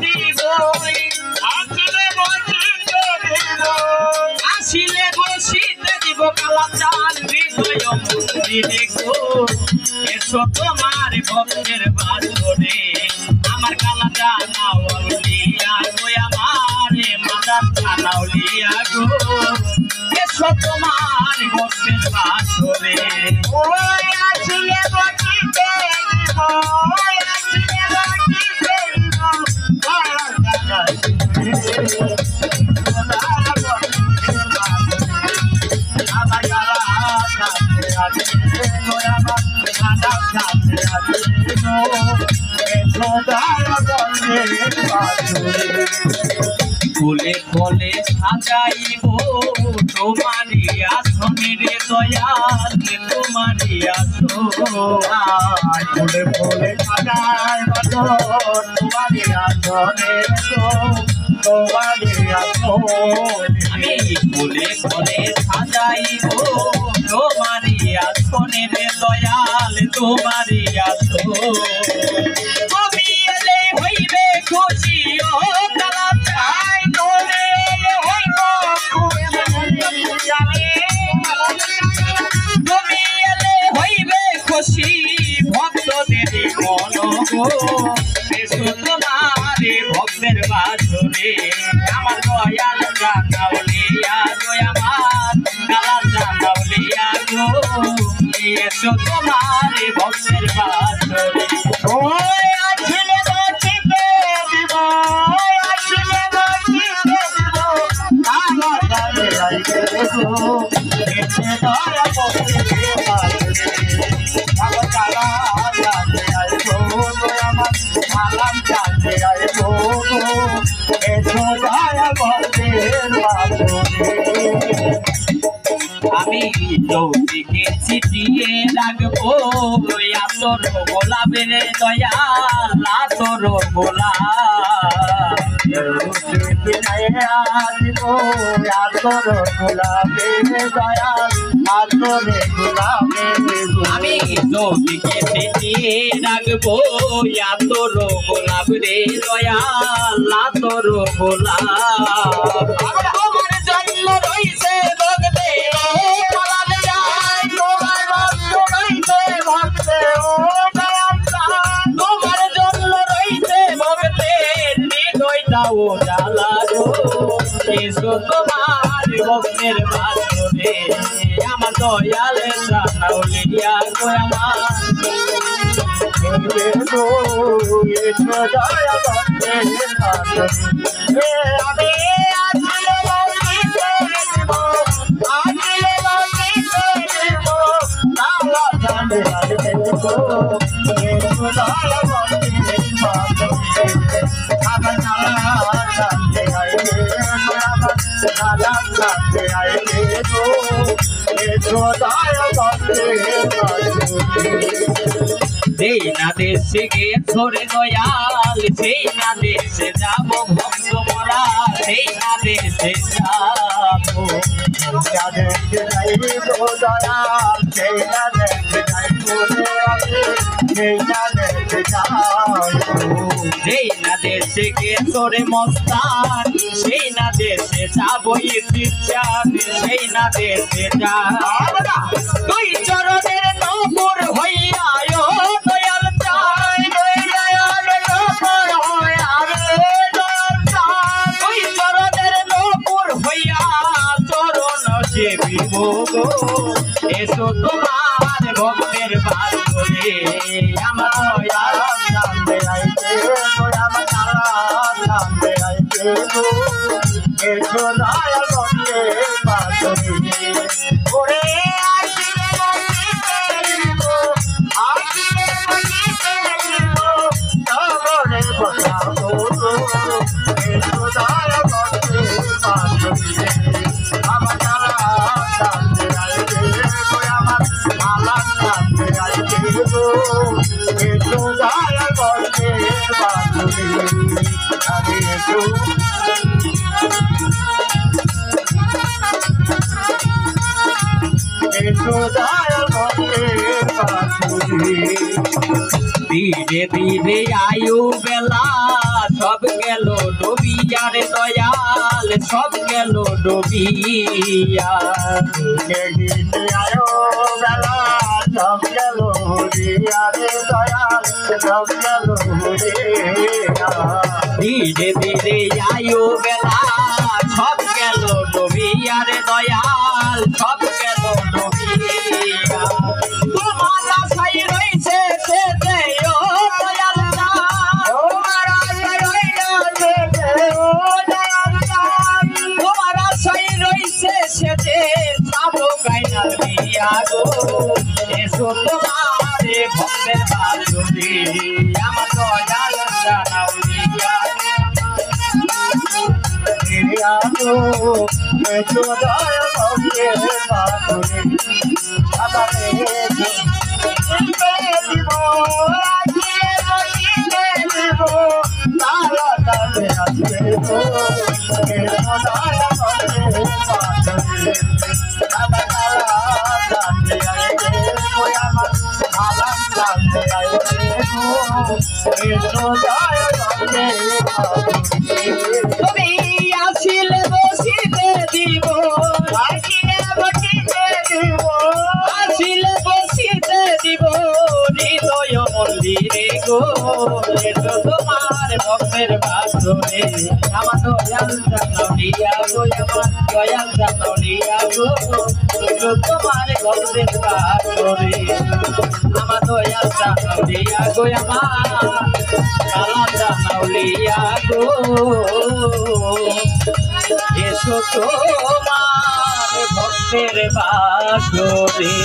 দিব আসিলে বসিতে দিব কালাম জান হৃদয় মন্দিরে গো এসো তোমার ভক্তের বাসরে আমার কালাম জানাওলিয়া গো আমার মাদার জানাওলিয়া গো এসো তোমার ভক্তের বাসরে ওই আসিলে বসিতে দিব ফুলে ফলে সাজাইব তোমারি আসনের দয়াল তোমারি আসন ফুলে ফলে সাজাইব তোমারি আসনের তোমারি আসন আমি ফুলে ফলে সাজাইব তোমারি আসনের দয়াল তোমারি আসন তুমি এলে হইবে খুশি ও কালাম চাই তোরে হইব তুমি এলে হইবে খুশি ভক্তদের মন গো এসো তোমার ভক্তের বাসরে আমার দয়াল জানাওলিয়া গো আমার কালাম জানাওলিয়া গো এসো তোমার ভক্তের বাসরে ওই আসলে বসিতে দিব আসলে বসিতে দিব আমার গানে আইবে গো এসে দয়া করতে পারবে আমার কালাম জানতে আইবো আমার কালাম জানতে আইবো এসো দয়া করতে পারবে আমি যৌতিকে চিঠিয়ে রাখবো তোর গোলাপের দয়াল তোর গোলাপ তোর গোলাপের দয়াল তোর গোলাপের আমি যৌতিকে চিঠিয়ে রাখবো তোর গোলাপের দয়াল তোর গোলাপ আমার জন্ম রইছে ভক্তে তোমার জন্য রইছে ভক্তের হৃদয়টাও জ্বালা গো এসো তোমার ভক্তের বাসরে আমার দয়াল জানাওলিয়া গো আমার এসো দয়া ভক্তের বাসরে আমি আসলে বসিতে দিব আসলে বসিতে দিব কালা জানে আসবে গো এসো দয়া ভক্তের বাসরে আমার কালা জানতে আইবে আমার কালা জানতে আইবে গো এসো দয়া ভক্তের বাসরে সেই না দেশে গে ছড়ে দয়াল সেই না দেশে যাব ভক্ত মোরা সেই না দেশে যাব দয়াল সেই না দেশে সেই না দেশে গে ছড়ে মস্তান সেই না দেশে যাব ইচ্ছান সেই না দেশে যাব তুই চরণের নপুর হইয়া দয়াল চাই দয়াল নপুর হইয়া তুই চরণের নপুর হইয়া চরণ সেবিব গো এসো তোমার ভক্তের বাসরে আমার দয়াল জানতে আইতে আমার কালাম জানতে আইতে গো এসো দয়াল ভক্তের বাসরে ওরে আসিলে বসিতে দিব আসিলে বসিতে দিব তবরে বসাবো এসো দয়াল ভক্তের বাসরে আমার কালাম জানতে আইতে গো আমার কালাম জানতে আইতে গো এসো দয়াল ভক্তের বাসরে আমি এসো ধীরে ধীরে আয়ু বেলা সব গেল ডুবিয়া রে দয়াল সব গেল ডুবিয়া আয়ো বেলা সব গেল হুরিয়া রে দয়াল সব গেল হুরিয়া ধীরে ধীরে আয়ো বেলা সব গেল ডুবিয়া রে দয়াল সব গেল ডুবিয়া তোমার আশাই রয়েছে সেতে ও দয়াল তোমার আশায় রইছে ও দয়াল তোমার আশাই রয়েছে সেতে সাবো গাইনার বিয়া গো এসো তোমারে ভক্তের বাসুরি আমার দয়াল জানাউলিয়া গো চোদয় ভক্তে বাসুরে আমারে দিব আজিয়ে বলিতে দিব তারা তাতে আসবে গো চোদয় ভক্তে বাসুরে আমার তারা জানতে আইবে গো আমার আলাম জানতে আইবে গো চোদয় ভক্তে বাসুরে তুমি আসিলে বসিতে দিব আসিলে বসিতে দিব আসিলে বসিতে দিব হৃদয় মন্দিরে গো এসো তোমার ভক্তের বাসরে আমার দয়াল জানাউলিয়া গো আমার দয়াল জানাউলিয়া গো এসো তোমার ভক্তের বাসরে আমার দয়াল জানাউলিয়া গো আমার কালা জানাউলিয়া গো এসো তোমার ভক্তের বাসরে